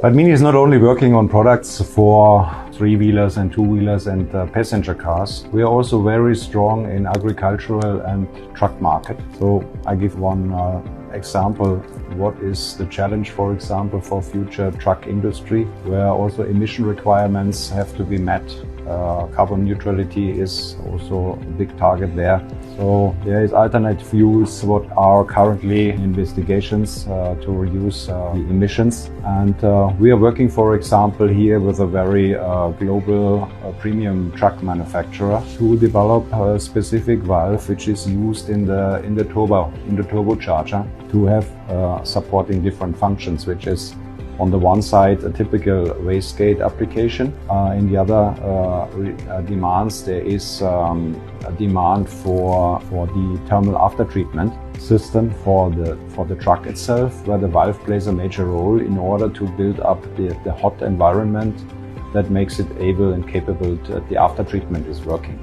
Padmini is not only working on products for three-wheelers and two-wheelers and passenger cars. We are also very strong in agricultural and truck market. So I give one example. What is the challenge, for example, for future truck industry, where also emission requirements have to be met. Carbon neutrality is also a big target there. So there is alternate fuels what are currently in investigations to reduce the emissions. And we are working, for example, here with a very global premium truck manufacturer to develop a specific valve which is used in the turbocharger to have supporting different functions, which is on the one side a typical wastegate application. In the other demands, there is a demand for the thermal aftertreatment system for the truck itself, where the valve plays a major role in order to build up the hot environment that makes it able and capable that the aftertreatment is working.